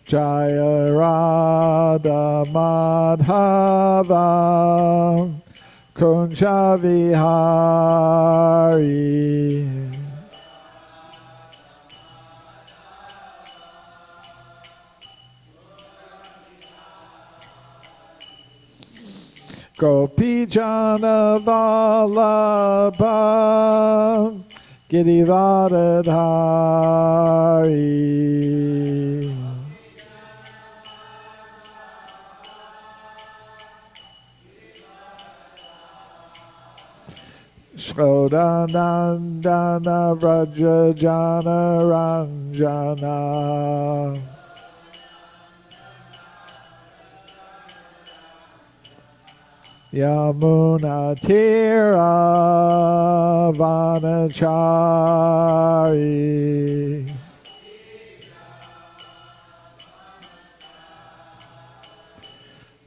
Jaya Radha Madhava Kunja Vihari. Gopi Jana Vallabha Girivardhari. Shrodanandana Vraja Jana Ranjana. Yamuna Tira Vanachari.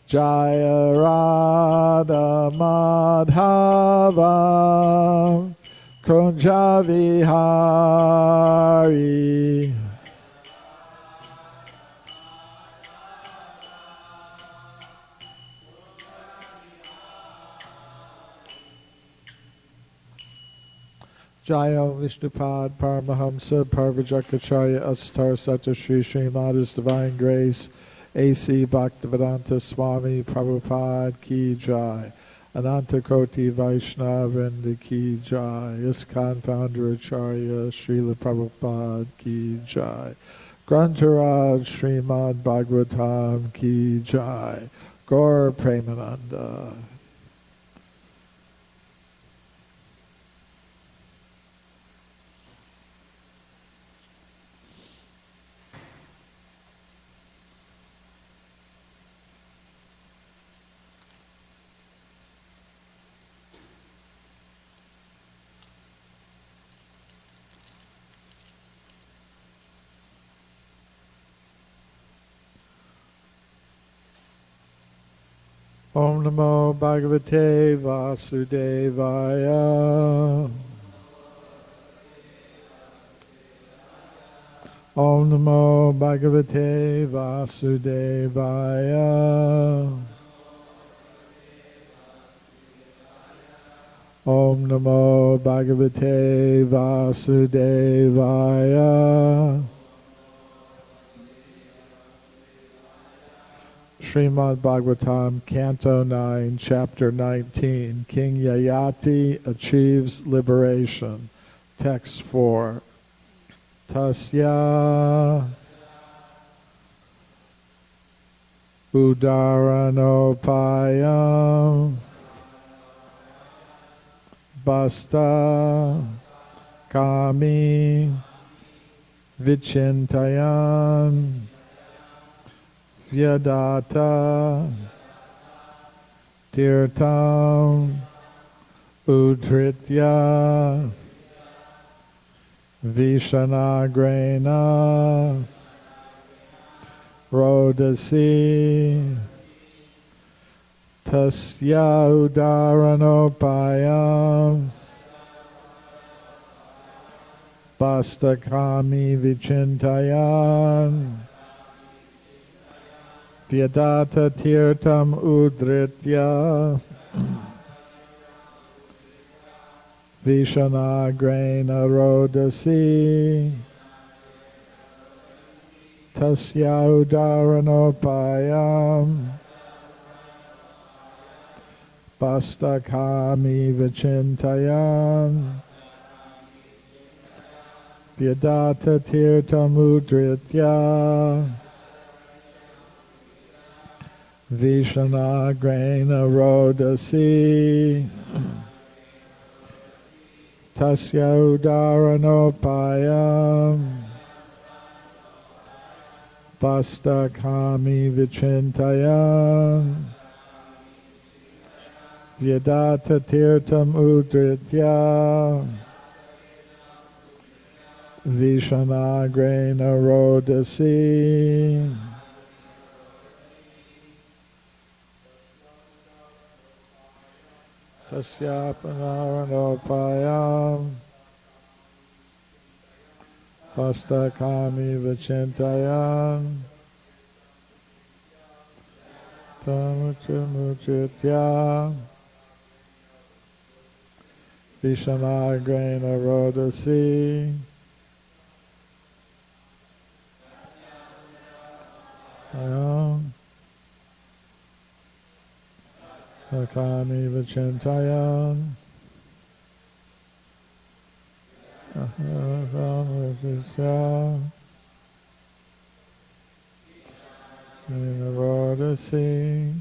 Jaya Radha Madhava Kunja Vihari. Jaya Vishnupad Paramahamsa Parvajakacharya Astar Sata Sri Srimada's Divine Grace A.C. Bhaktivedanta Swami Prabhupada Ki Jai. Ananta Koti Vaishnavrinda Ki Jai. ISKCON Founder Acharya Srila Prabhupada Ki Jai. Grantaraj Srimad Bhagavatam Ki Jai. Gaur Premananda. Om Namo Bhagavate Vasudevaya. Om Namo Bhagavate Vasudevaya. Om Namo Bhagavate Vasudevaya. Srimad Bhagavatam, Canto 9, Chapter 19, King Yayati achieves liberation. Text 4. Tasya Udaranopayam Basta Kami Vichintayan Vyadata Tirtam Udritya Vishanagrena Rodasi Tasya Udaranopayam Bastakami Vichintayan Vyadata Tirtam Udritya Vishanagrena Rodasi Tasya Udaranopayam Bastakami Vichintayan Vyadata Tirtam Udritya Vishanagrena Rodasi Tasya Udaranopayam Bastakami Vichintayan Vyadata Tirtam Udritya Vishanagrena Rodasi Tasyapanaranopaayam Pastakami Vichintayan Tamutya Vishanagrena Rodasi Akani Vichintayan Rodasi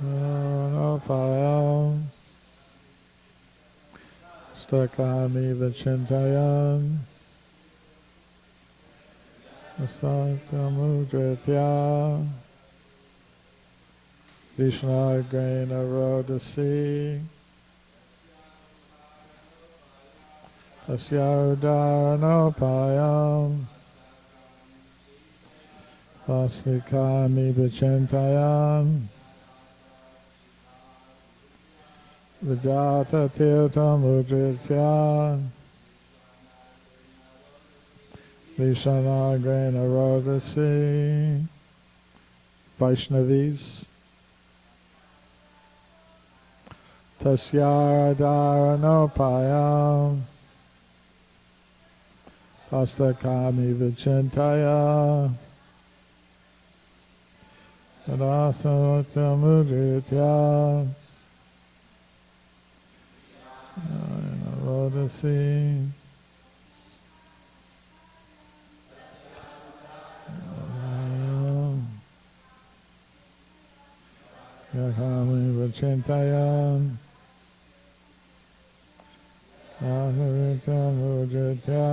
Nopayam Stakani Vichintayan Satamudritya Vishnagrena Rodasi Tasyaudharanopayam Vaslikani Vichintayan Vijata Tirtamudritya Vishanagrena Rodasi Vaishnavis Tasyadaranopayam Pastakami Vichintaya Adasamudritya Rodasi Yakami Vichintayan Ahuritamudritya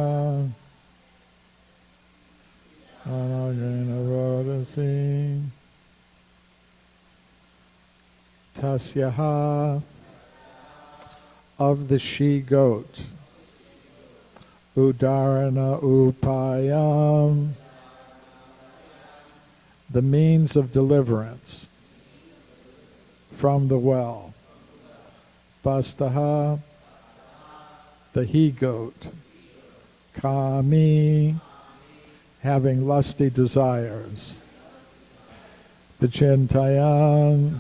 Anagrena Rodasi Tasyaha of the she-goat Udarana Upayam the means of deliverance from the well Bastaha the he-goat Kami having lusty desires Vichintayan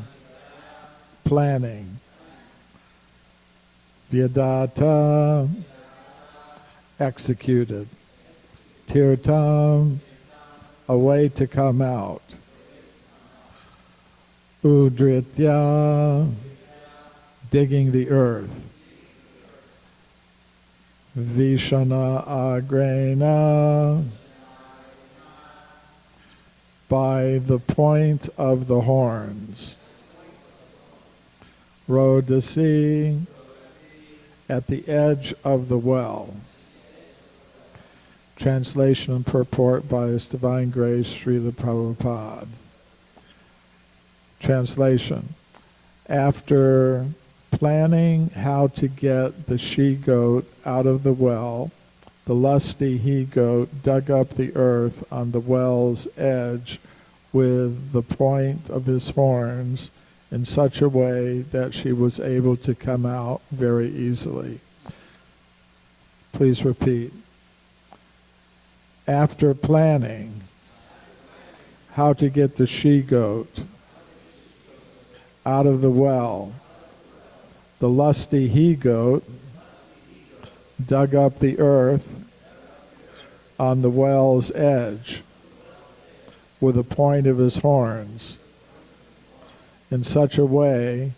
planning Vyadata executed Tirtam a way to come out Udritya digging the earth Vishana agrena by the point of the horns Rodasi at the edge of the well. Translation and purport by His Divine Grace Srila Prabhupada. Translation. After planning how to get the she-goat out of the well, the lusty he-goat dug up the earth on the well's edge with the point of his horns in such a way that she was able to come out very easily. Please repeat. After planning how to get the she-goat out of the well, the lusty he-goat dug up the earth on the well's edge with the point of his horns in such a way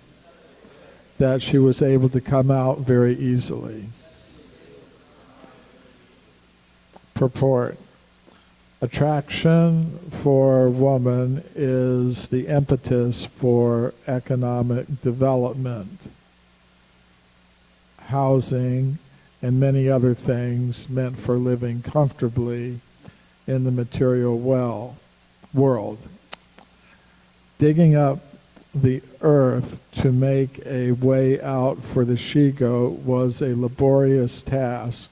that she was able to come out very easily. Purport. Attraction for woman is the impetus for economic development, housing, and many other things meant for living comfortably in the material world. Digging up the earth to make a way out for the she-goat was a laborious task,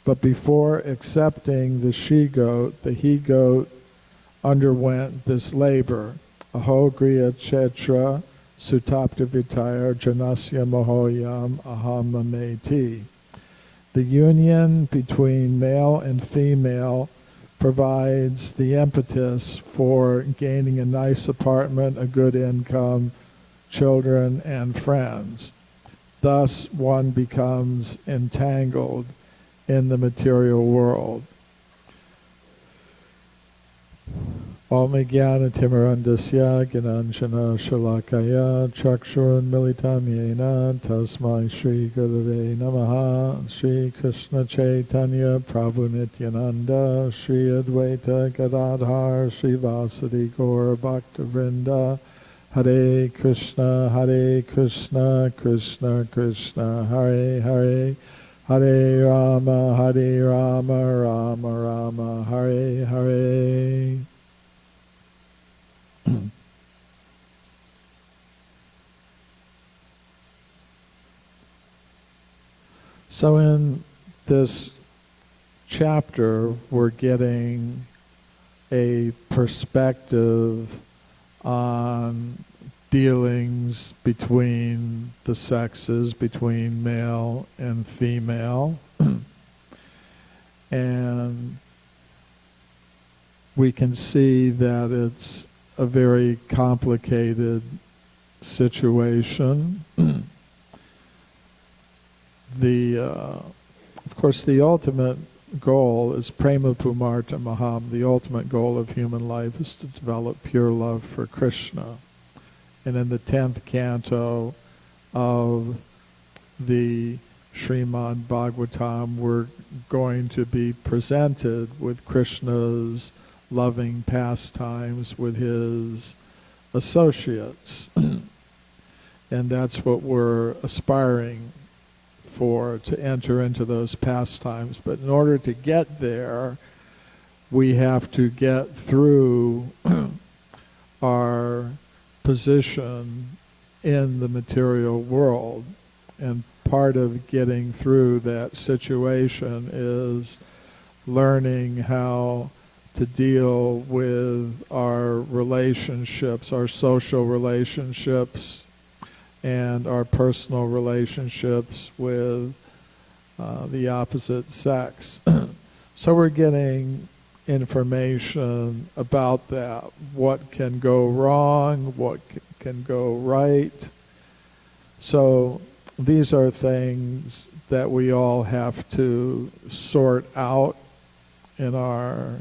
but before accepting the she-goat, the he-goat underwent this labor. Ahogriya chetra sutapta vitaya janasya mohoyam ahamameti. The union between male and female provides the impetus for gaining a nice apartment, a good income, children, and friends. Thus, one becomes entangled in the material world. Om Jnana Timirandasya Gnananjana Shalakaya Chakshurun Militam Yena Tasmai Shri Gurave Namaha Shri Krishna Chaitanya Prabhu Nityananda Shri Advaita Gadadhar Shri Vasadi Gaur Bhaktavrinda Hare Krishna Krishna Krishna Hare Hare Hare Rama Rama Rama Hare Hare. So in this chapter, we're getting a perspective on dealings between the sexes, between male and female. And we can see that it's a very complicated situation. Of course, the ultimate goal is prema pumarta maham. The ultimate goal of human life is to develop pure love for Krishna. And in the 10th canto of the Srimad Bhagavatam, we're going to be presented with Krishna's loving pastimes with his associates. And that's what we're aspiring for, to enter into those pastimes. But in order to get there, we have to get through our position in the material world. And part of getting through that situation is learning how to deal with our relationships, our social relationships, and our personal relationships with the opposite sex. So we're getting information about that. What can go wrong, what can go right. So these are things that we all have to sort out in our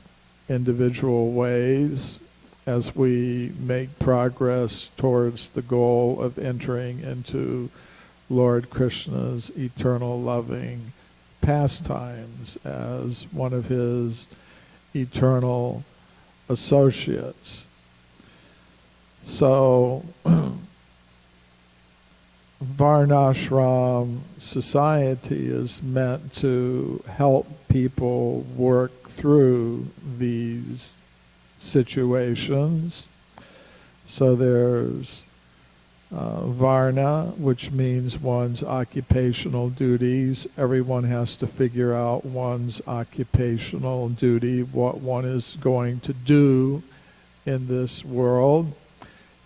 individual ways as we make progress towards the goal of entering into Lord Krishna's eternal loving pastimes as one of his eternal associates. So, Varnashram society is meant to help people work through these situations. So there's Varna, which means one's occupational duties. Everyone has to figure out one's occupational duty, what one is going to do in this world.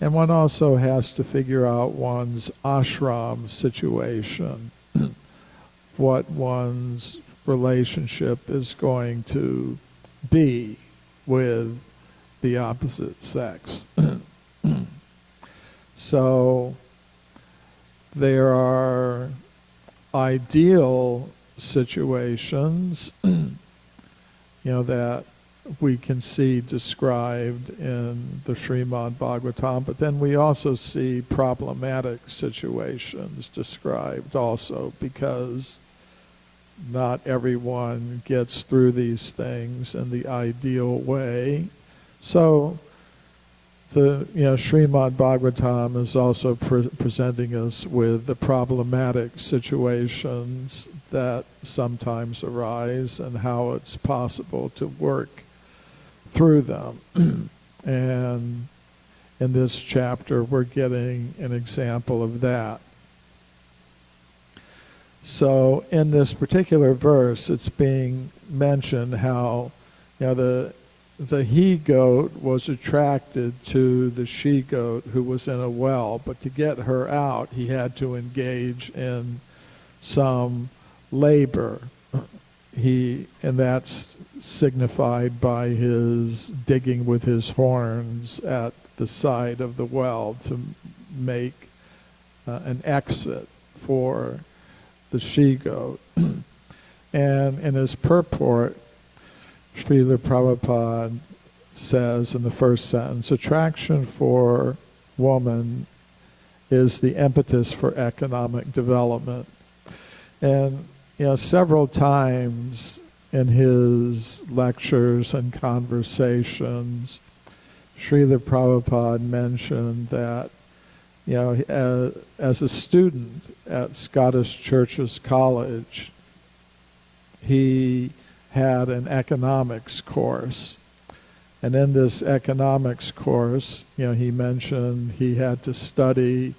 And one also has to figure out one's ashram situation, what one's relationship is going to be with the opposite sex. So there are ideal situations, that we can see described in the Srimad Bhagavatam, but then we also see problematic situations described also, because not everyone gets through these things in the ideal way. So the Srimad Bhagavatam is also presenting us with the problematic situations that sometimes arise and how it's possible to work through them. And in this chapter, we're getting an example of that. So in this particular verse, it's being mentioned how the he-goat was attracted to the she-goat who was in a well, but to get her out, he had to engage in some labor. And that's signified by his digging with his horns at the side of the well to make an exit for the she-goat. And in his purport, Srila Prabhupada says in the first sentence, attraction for woman is the impetus for economic development. And several times in his lectures and conversations, Srila Prabhupada mentioned that, as a student at Scottish Churches College, he had an economics course. And in this economics course, he mentioned he had to study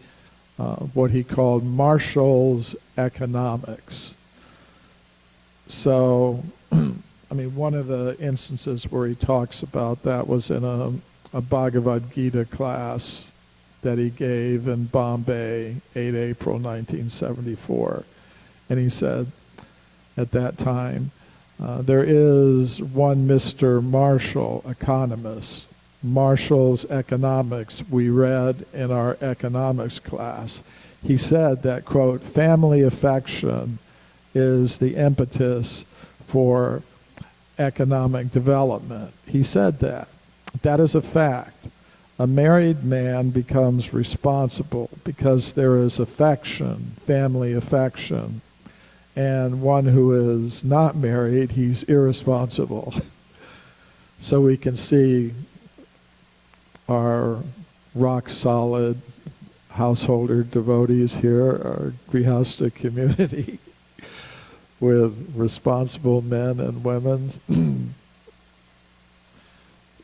what he called Marshall's economics. So, one of the instances where he talks about that was in a Bhagavad Gita class that he gave in Bombay, 8 April 1974. And he said at that time, there is one Mr. Marshall, economist. Marshall's economics we read in our economics class. He said that, quote, family affection is the impetus for economic development. He said that. That is a fact. A married man becomes responsible because there is affection, family affection. And one who is not married, he's irresponsible. So we can see our rock-solid householder devotees here, our Grihastha community, with responsible men and women.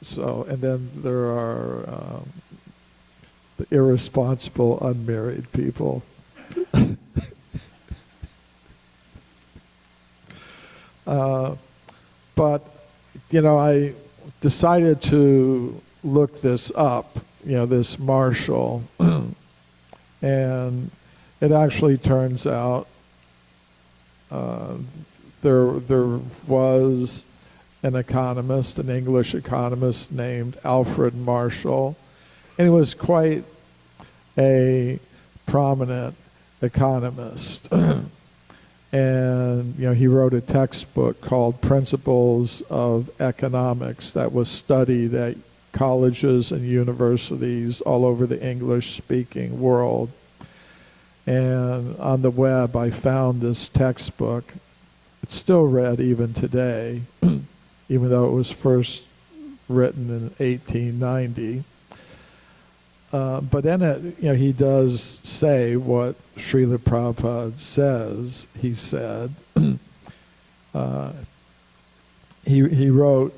So, and then there are the irresponsible unmarried people. But, I decided to look this up, this Marshall, and it actually turns out there was an economist, an English economist named Alfred Marshall, and he was quite a prominent economist. And he wrote a textbook called Principles of Economics that was studied at colleges and universities all over the English-speaking world. And on the web, I found this textbook. It's still read even today, even though it was first written in 1890. But in it, he does say what Srila Prabhupada says. He said, he wrote,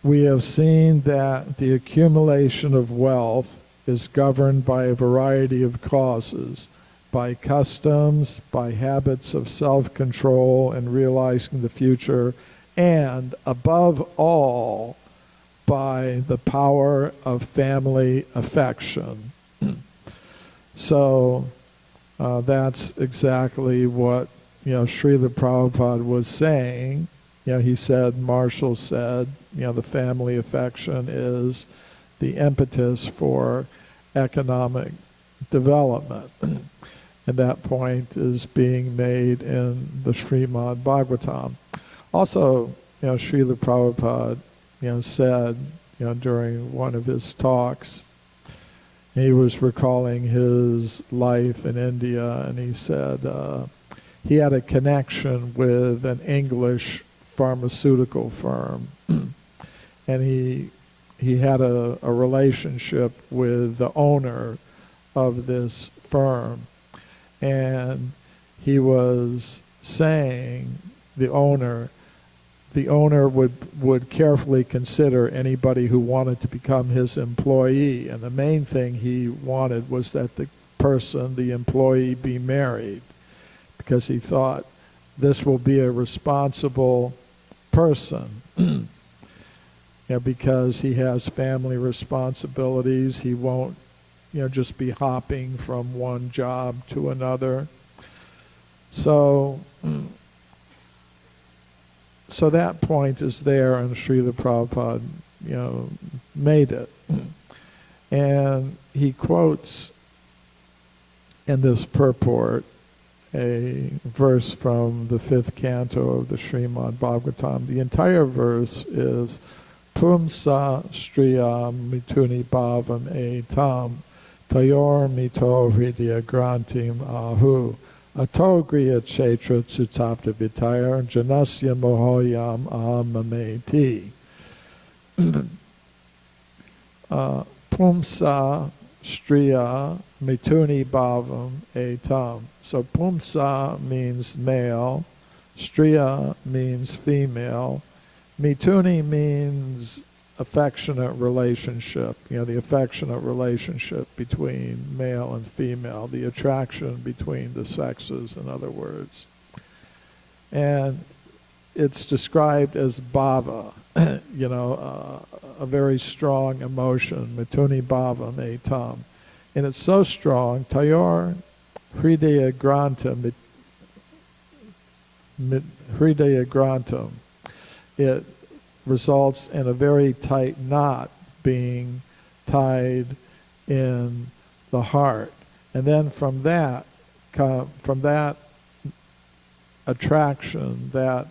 we have seen that the accumulation of wealth is governed by a variety of causes, by customs, by habits of self-control and realizing the future, and above all, by the power of family affection. So that's exactly what Srila Prabhupada was saying. He said, Marshall said, the family affection is the impetus for economic development. And that point is being made in the Srimad Bhagavatam. Also, Srila Prabhupada said, during one of his talks, he was recalling his life in India, and he said he had a connection with an English pharmaceutical firm, and he had a relationship with the owner of this firm, and he was saying the owner would carefully consider anybody who wanted to become his employee. And the main thing he wanted was that the person, the employee, be married, because he thought this will be a responsible person. Because he has family responsibilities. He won't just be hopping from one job to another. So So that point is there, and Srila Prabhupada, made it. And he quotes in this purport a verse from the 5th canto of the Srimad Bhagavatam. The entire verse is Pumsa Striya Mituni Bhavam Etam Tayor Mito Hridya Grantim Ahu Atogriya Chetra Tsutapta Vitayar Janasya Mohoyam Ahamameti. Pumsa Striya Mituni Bhavam Etam. So Pumsa means male, Striya means female, Mituni means affectionate relationship, the affectionate relationship between male and female, the attraction between the sexes, in other words. And it's described as bhava, a very strong emotion, mituni bhavam etam. And it's so strong, tayor hridaya grantam, hridaya grantam, it results in a very tight knot being tied in the heart. And then from that attraction, that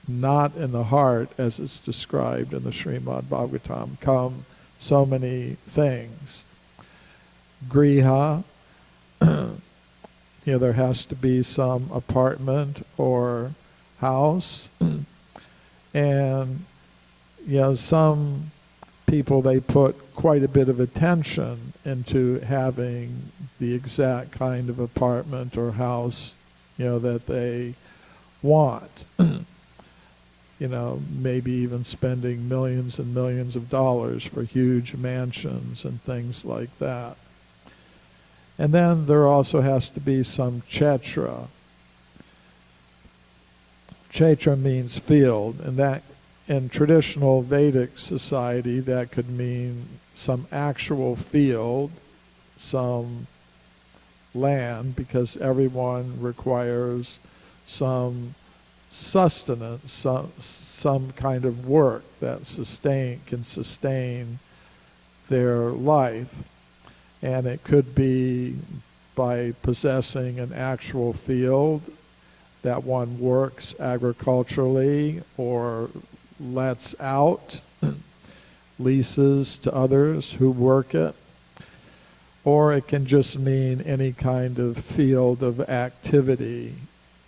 knot in the heart, as it's described in the Srimad Bhagavatam, come so many things. Griha, there has to be some apartment or house. And some people, they put quite a bit of attention into having the exact kind of apartment or house that they want. Maybe even spending millions and millions of dollars for huge mansions and things like that. And then there also has to be some kshetra. Kshetra means field, and that in traditional Vedic society that could mean some actual field, some land, because everyone requires some sustenance, some kind of work that can sustain their life. And it could be by possessing an actual field that one works agriculturally or lets out, leases to others who work it. Or it can just mean any kind of field of activity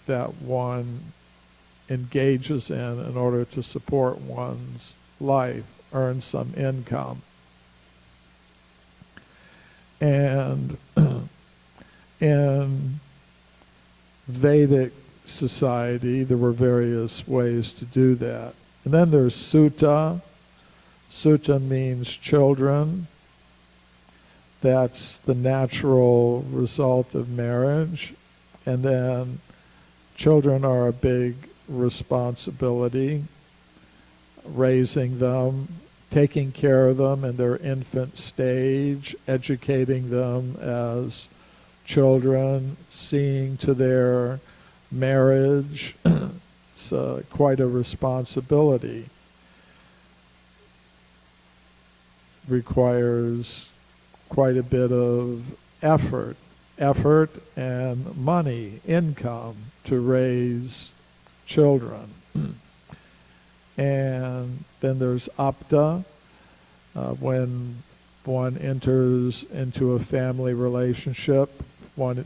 that one engages in order to support one's life, earn some income. And in Vedic society, there were various ways to do that. And then there's sutta. Sutta means children. That's the natural result of marriage. And then children are a big responsibility, raising them, taking care of them in their infant stage, educating them as children, seeing to their marriage. It's quite a responsibility. Requires quite a bit of effort and money, income to raise children. And then there's apta, when one enters into a family relationship, one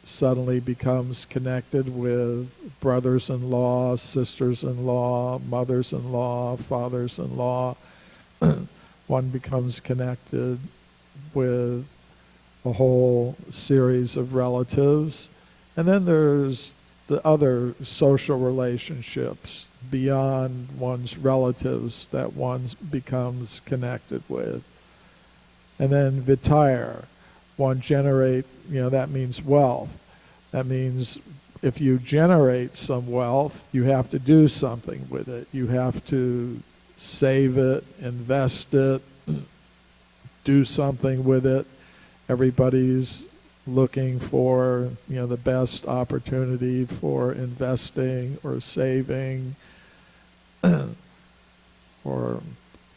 suddenly becomes connected with brothers-in-law, sisters-in-law, mothers-in-law, fathers-in-law. One becomes connected with a whole series of relatives. And then there's the other social relationships beyond one's relatives that one becomes connected with. And then vitayar, one generate, that means wealth. That means if you generate some wealth, you have to do something with it. You have to save it, invest it, do something with it. Everybody's looking for, the best opportunity for investing or saving, or,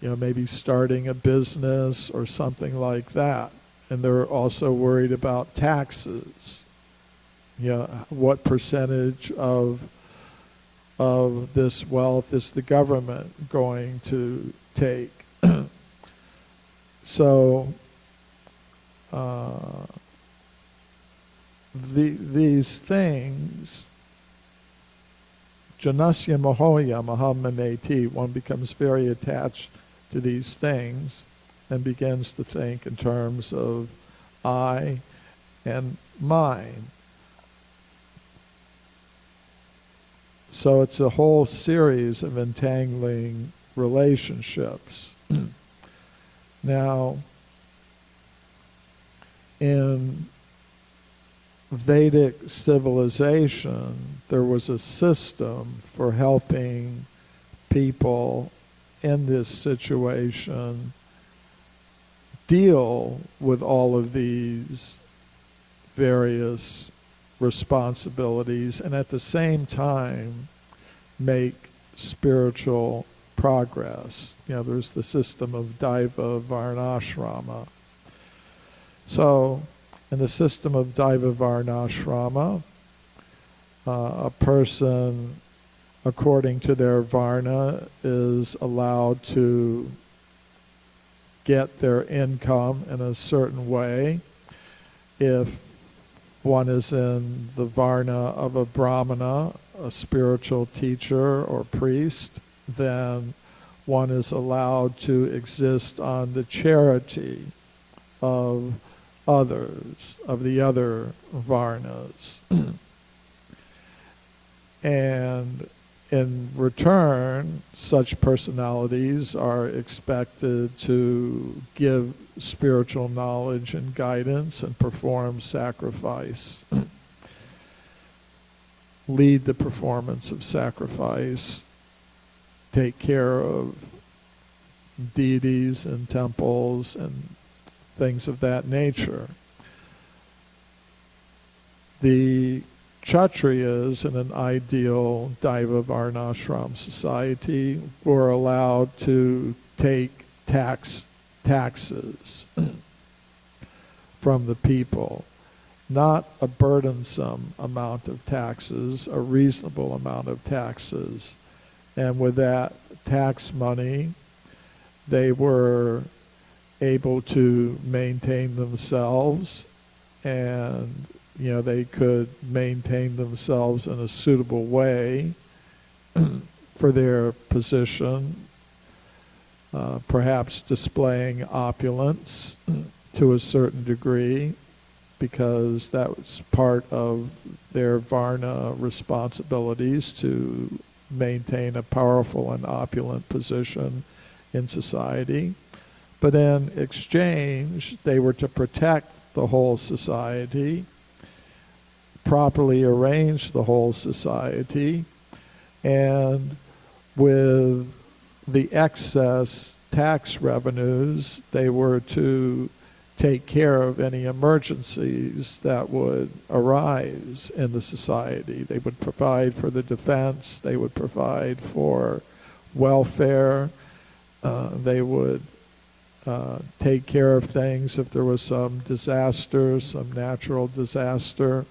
maybe starting a business or something like that. And they're also worried about taxes. What percentage of this wealth is the government going to take? So these things, janasya mohoya mahamameti, one becomes very attached to these things and begins to think in terms of I and mine. So it's a whole series of entangling relationships. Now, in Vedic civilization, there was a system for helping people in this situation deal with all of these various responsibilities and at the same time make spiritual progress. There's the system of Daiva Varnashrama. So, in the system of Daiva Varnashrama, a person, according to their Varna, is allowed to get their income in a certain way. If one is in the Varna of a Brahmana, a spiritual teacher or priest, then one is allowed to exist on the charity of others, of the other Varnas. And in return, such personalities are expected to give spiritual knowledge and guidance and perform sacrifice, lead the performance of sacrifice, take care of deities and temples and things of that nature. The Kshatriyas in an ideal Daiva Varnashram society were allowed to take taxes from the people. Not a burdensome amount of taxes, a reasonable amount of taxes. And with that tax money, they were able to maintain themselves, and they could maintain themselves in a suitable way for their position, perhaps displaying opulence to a certain degree, because that was part of their Varna responsibilities, to maintain a powerful and opulent position in society. But in exchange, they were to protect the whole society, properly arrange the whole society, and with the excess tax revenues, they were to take care of any emergencies that would arise in the society. They would provide for the defense, they would provide for welfare, they would take care of things if there was some disaster, some natural disaster.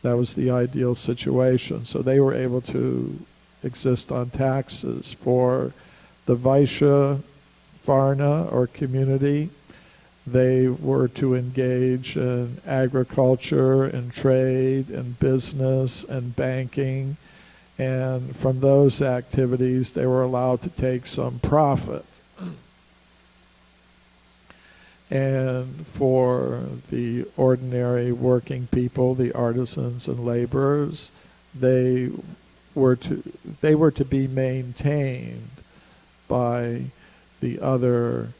That was the ideal situation. So they were able to exist on taxes. For the Vaishya Varna or community, they were to engage in agriculture and trade and business and banking, and from those activities they were allowed to take some profit. And for the ordinary working people, the artisans and laborers, they were to be maintained by the other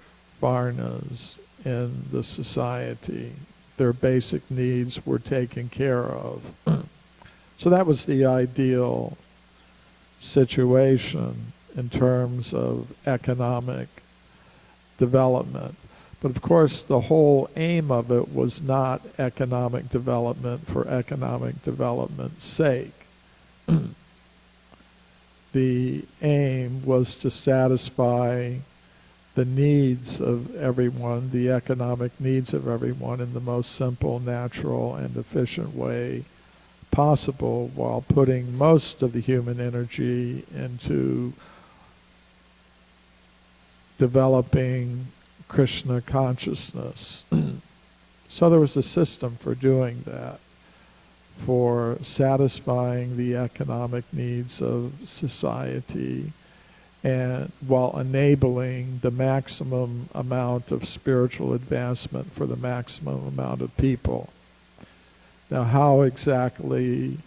varnas in the society. Their basic needs were taken care of. So that was the ideal situation in terms of economic development. But of course, the whole aim of it was not economic development for economic development's sake. The aim was to satisfy the needs of everyone, the economic needs of everyone, in the most simple, natural, and efficient way possible, while putting most of the human energy into developing Krishna consciousness. So there was a system for doing that, for satisfying the economic needs of society, and while enabling the maximum amount of spiritual advancement for the maximum amount of people. Now, how exactly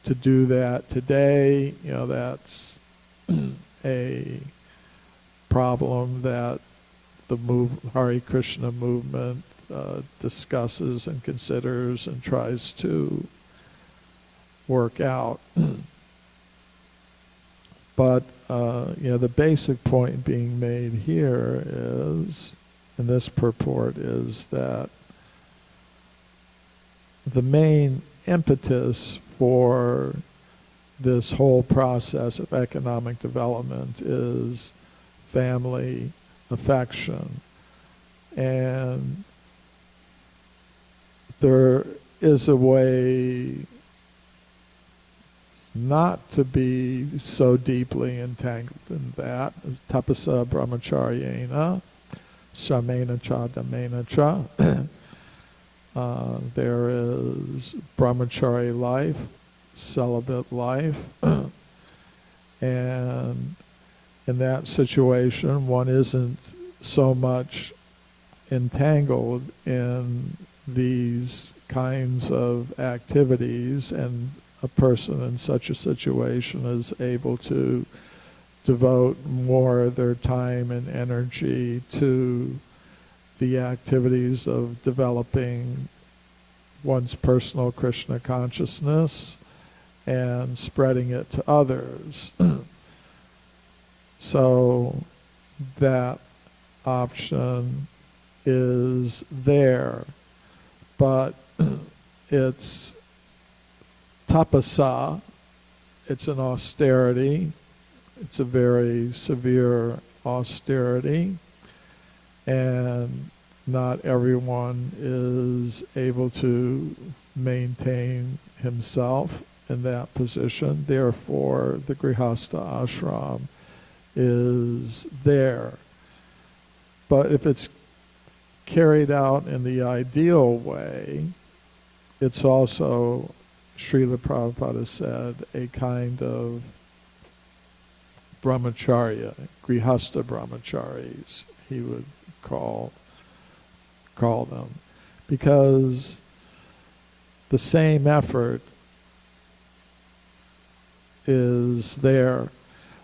to do that today, that's a problem that the Hare Krishna movement discusses and considers and tries to work out. But the basic point being made here is, in this purport, is that the main impetus for this whole process of economic development is family affection. And there is a way not to be so deeply entangled in that, as tapasa brahmacharyena, shamena cha damena cha. There is brahmachari life, celibate life, and in that situation one isn't so much entangled in these kinds of activities, and a person in such a situation is able to devote more of their time and energy to the activities of developing one's personal Krishna consciousness and spreading it to others. So that option is there, but it's tapasa, it's an austerity, it's a very severe austerity, and not everyone is able to maintain himself in that position. Therefore, the Grihastha ashram is there. But if it's carried out in the ideal way, it's also, Srila Prabhupada said, a kind of brahmacharya, grihastha brahmacharis, he would call them, because the same effort is there.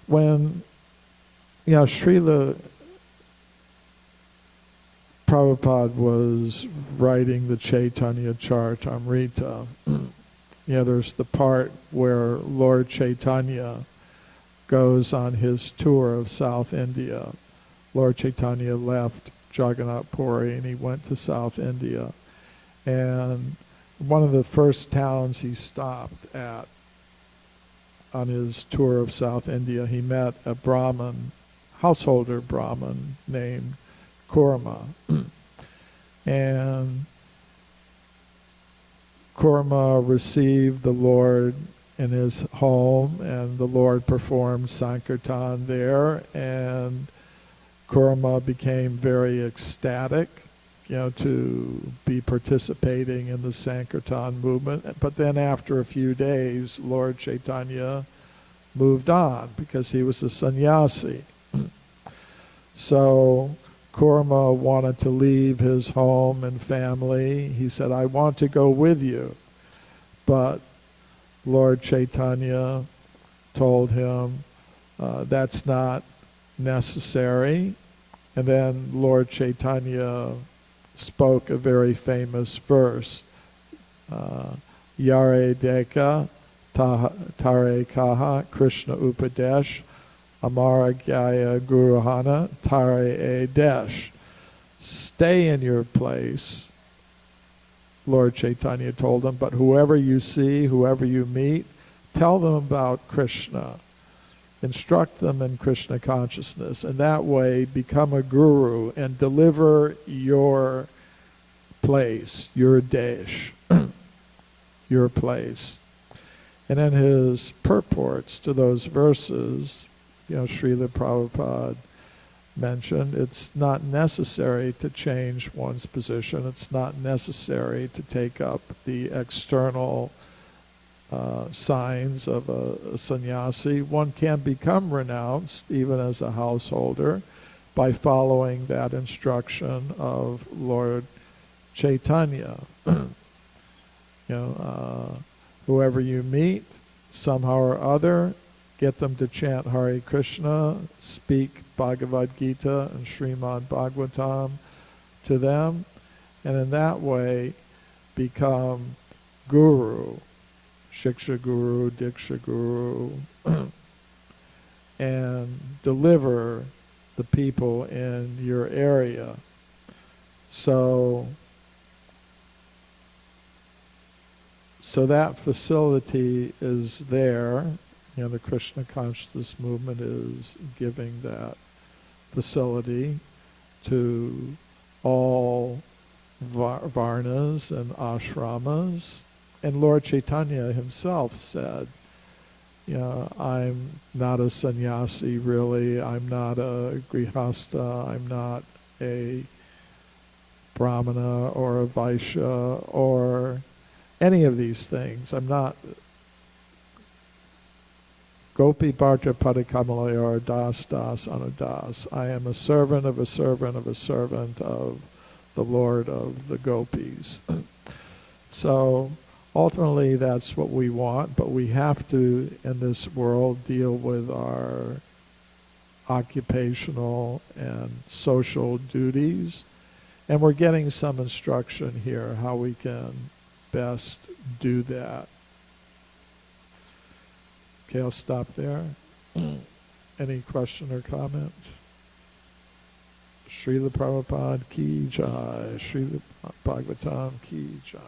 When Srila Prabhupada was writing the Chaitanya Charitamrita, there's the part where Lord Chaitanya goes on his tour of South India. Lord Chaitanya left Jagannath Puri and he went to South India. And one of the first towns he stopped at on his tour of South India, he met a Brahmin, householder Brahmin named Kurma. And Kurma received the Lord in his home, and the Lord performed Sankirtan there, and Kurma became very ecstatic, to be participating in the Sankirtan movement. But then after a few days, Lord Chaitanya moved on because he was a sannyasi. So Kurma wanted to leave his home and family. He said, I want to go with you. But Lord Chaitanya told him, that's not necessary. And then Lord Chaitanya spoke a very famous verse, Yare Deka Tare Kaha Krishna Upadesh Amara Gaya Guruhana Tare E Desh. stay in your place, Lord Chaitanya told them, but whoever you see, whoever you meet, tell them about Krishna. Instruct them in Krishna consciousness, and that way become a guru and deliver your place, your desh, your place. And in his purports to those verses, Srila Prabhupada mentioned, it's not necessary to change one's position. It's not necessary to take up the external signs of a sannyasi. One can become renounced, even as a householder, by following that instruction of Lord Chaitanya. Whoever you meet, somehow or other, get them to chant Hare Krishna, speak Bhagavad Gita and Srimad Bhagavatam to them, and in that way become guru, Shiksha Guru, Diksha Guru, and deliver the people in your area. So that facility is there. The Krishna consciousness movement is giving that facility to all varnas and ashramas. And Lord Chaitanya himself said, I'm not a sannyasi really, I'm not a grihastha, I'm not a brahmana or a vaishya or any of these things. I'm not Gopi Bharta Padikamalaya or Das Das Anudas. I am a servant of a servant of a servant of the Lord of the Gopis. So ultimately that's what we want, but we have to, in this world, deal with our occupational and social duties. And we're getting some instruction here how we can best do that. Okay, I'll stop there. Any question or comment? Srila Prabhupada ki jai, Srila Bhagavatam ki jai.